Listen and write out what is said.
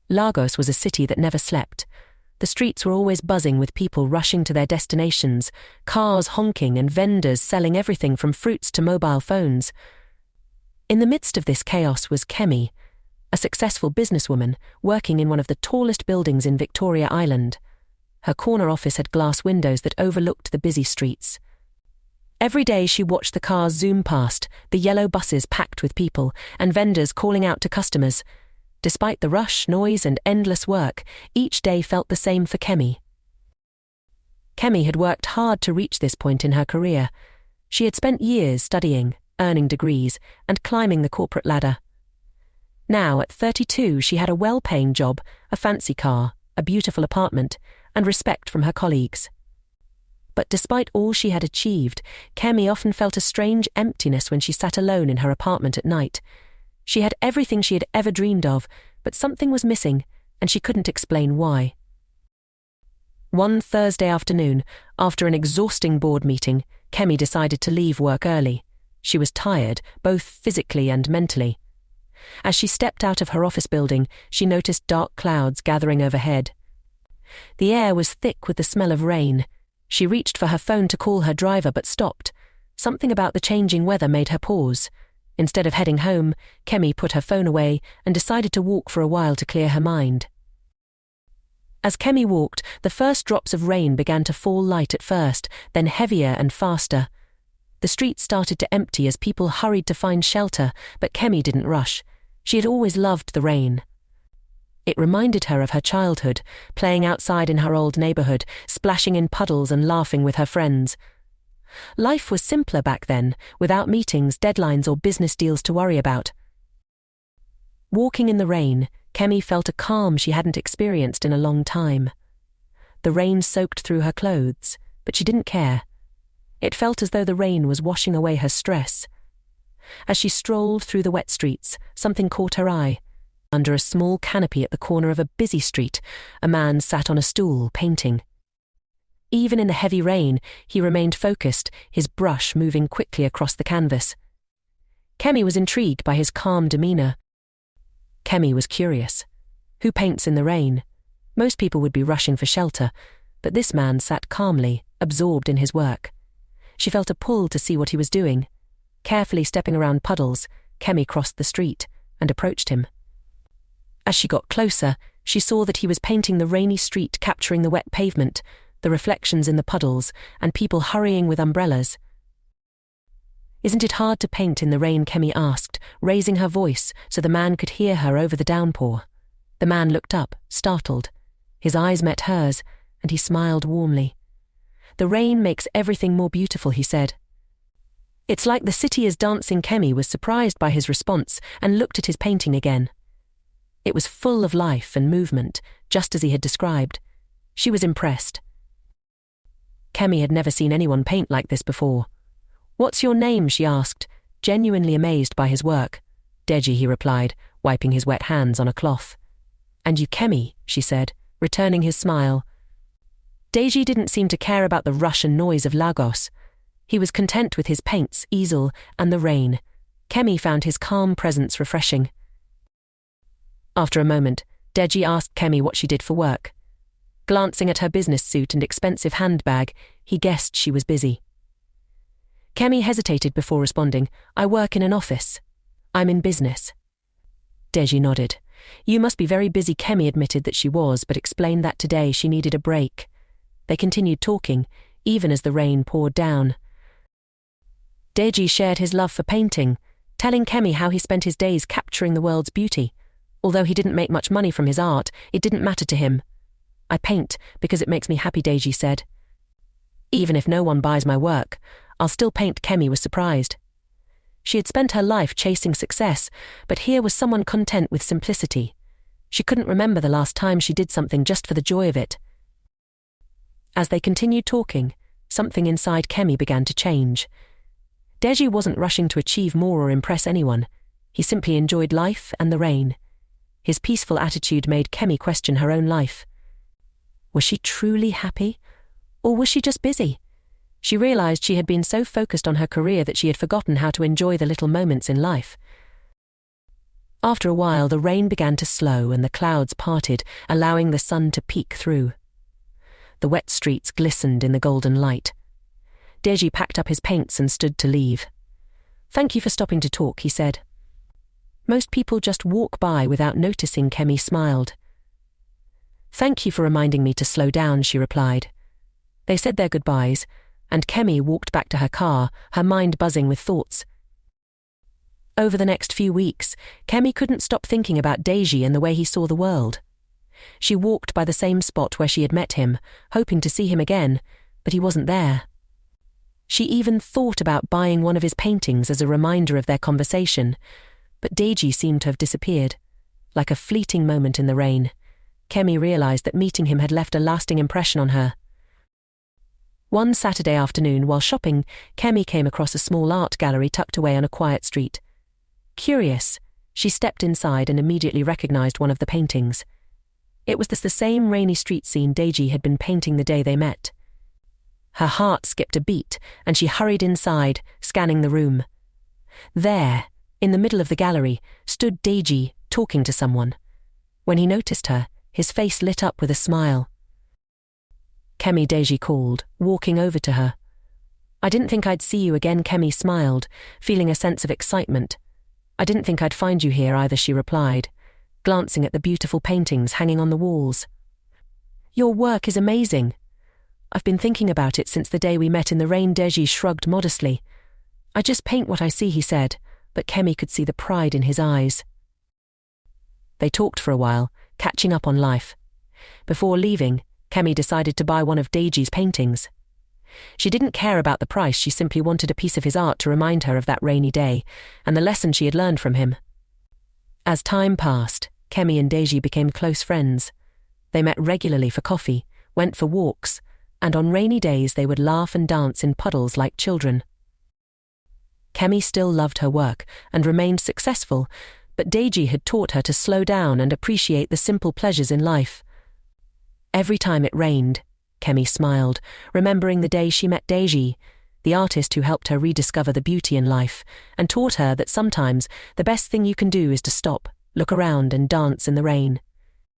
Lagos was a city that never slept. The streets were always buzzing with people rushing to their destinations, cars honking and vendors selling everything from fruits to mobile phones. In the midst of this chaos was Kemi, a successful businesswoman working in one of the tallest buildings in Victoria Island. Her corner office had glass windows that overlooked the busy streets. Every day she watched the cars zoom past, the yellow buses packed with people, and vendors calling out to customers. Despite the rush, noise, and endless work, each day felt the same for Kemi. Kemi had worked hard to reach this point in her career. She had spent years studying, earning degrees, and climbing the corporate ladder. Now, at 32, she had a well-paying job, a fancy car, a beautiful apartment, and respect from her colleagues. But despite all she had achieved, Kemi often felt a strange emptiness when she sat alone in her apartment at night. She had everything she had ever dreamed of, but something was missing, and she couldn't explain why. One Thursday afternoon, after an exhausting board meeting, Kemi decided to leave work early. She was tired, both physically and mentally. As she stepped out of her office building, she noticed dark clouds gathering overhead. The air was thick with the smell of rain. She reached for her phone to call her driver but stopped. Something about the changing weather made her pause. Instead of heading home, Kemi put her phone away and decided to walk for a while to clear her mind. As Kemi walked, the first drops of rain began to fall light at first, then heavier and faster. The streets started to empty as people hurried to find shelter, but Kemi didn't rush. She had always loved the rain. It reminded her of her childhood, playing outside in her old neighborhood, splashing in puddles and laughing with her friends. Life was simpler back then, without meetings, deadlines, or business deals to worry about. Walking in the rain, Kemi felt a calm she hadn't experienced in a long time. The rain soaked through her clothes, but she didn't care. It felt as though the rain was washing away her stress. As she strolled through the wet streets, something caught her eye. Under a small canopy at the corner of a busy street, a man sat on a stool, painting. Even in the heavy rain, he remained focused, his brush moving quickly across the canvas. Kemi was intrigued by his calm demeanor. Kemi was curious. Who paints in the rain? Most people would be rushing for shelter, but this man sat calmly, absorbed in his work. She felt a pull to see what he was doing. Carefully stepping around puddles, Kemi crossed the street and approached him. As she got closer, she saw that he was painting the rainy street, capturing the wet pavement, the reflections in the puddles, and people hurrying with umbrellas. "Isn't it hard to paint in the rain?" Kemi asked, raising her voice so the man could hear her over the downpour. The man looked up, startled. His eyes met hers, and he smiled warmly. "The rain makes everything more beautiful," he said. "It's like the city is dancing." Kemi was surprised by his response and looked at his painting again. It was full of life and movement, just as he had described. She was impressed. Kemi had never seen anyone paint like this before. "What's your name?" she asked, genuinely amazed by his work. "Deji," he replied, wiping his wet hands on a cloth. "And you, Kemi," she said, returning his smile. Deji didn't seem to care about the rush and noise of Lagos. He was content with his paints, easel, and the rain. Kemi found his calm presence refreshing. After a moment, Deji asked Kemi what she did for work. Glancing at her business suit and expensive handbag, he guessed she was busy. Kemi hesitated before responding. "I work in an office. I'm in business." Deji nodded. "You must be very busy." Kemi admitted that she was, but explained that today she needed a break. They continued talking, even as the rain poured down. Deji shared his love for painting, telling Kemi how he spent his days capturing the world's beauty. Although he didn't make much money from his art, it didn't matter to him. "I paint because it makes me happy," Deji said. "Even if no one buys my work, I'll still paint." Kemi was surprised. She had spent her life chasing success, but here was someone content with simplicity. She couldn't remember the last time she did something just for the joy of it. As they continued talking, something inside Kemi began to change. Deji wasn't rushing to achieve more or impress anyone. He simply enjoyed life and the rain. His peaceful attitude made Kemi question her own life. Was she truly happy? Or was she just busy? She realized she had been so focused on her career that she had forgotten how to enjoy the little moments in life. After a while, the rain began to slow and the clouds parted, allowing the sun to peek through. The wet streets glistened in the golden light. Deji packed up his paints and stood to leave. "Thank you for stopping to talk," he said. "Most people just walk by without noticing," Kemi smiled. "Thank you for reminding me to slow down," she replied. They said their goodbyes, and Kemi walked back to her car, her mind buzzing with thoughts. Over the next few weeks, Kemi couldn't stop thinking about Deji and the way he saw the world. She walked by the same spot where she had met him, hoping to see him again, but he wasn't there. She even thought about buying one of his paintings as a reminder of their conversation, but Deji seemed to have disappeared. Like a fleeting moment in the rain, Kemi realized that meeting him had left a lasting impression on her. One Saturday afternoon, while shopping, Kemi came across a small art gallery tucked away on a quiet street. Curious, she stepped inside and immediately recognized one of the paintings. It was the same rainy street scene Deji had been painting the day they met. Her heart skipped a beat, and she hurried inside, scanning the room. There, in the middle of the gallery, stood Deji, talking to someone. When he noticed her, his face lit up with a smile. "Kemi," Deji called, walking over to her. "I didn't think I'd see you again," Kemi smiled, feeling a sense of excitement. "I didn't think I'd find you here either," she replied, glancing at the beautiful paintings hanging on the walls. "Your work is amazing. I've been thinking about it since the day we met in the rain." Deji shrugged modestly. "I just paint what I see," he said, but Kemi could see the pride in his eyes. They talked for a while, catching up on life. Before leaving, Kemi decided to buy one of Deji's paintings. She didn't care about the price, she simply wanted a piece of his art to remind her of that rainy day, and the lesson she had learned from him. As time passed, Kemi and Deji became close friends. They met regularly for coffee, went for walks, and on rainy days they would laugh and dance in puddles like children. Kemi still loved her work and remained successful, but Deji had taught her to slow down and appreciate the simple pleasures in life. Every time it rained, Kemi smiled, remembering the day she met Deji, the artist who helped her rediscover the beauty in life, and taught her that sometimes the best thing you can do is to stop, look around and dance in the rain.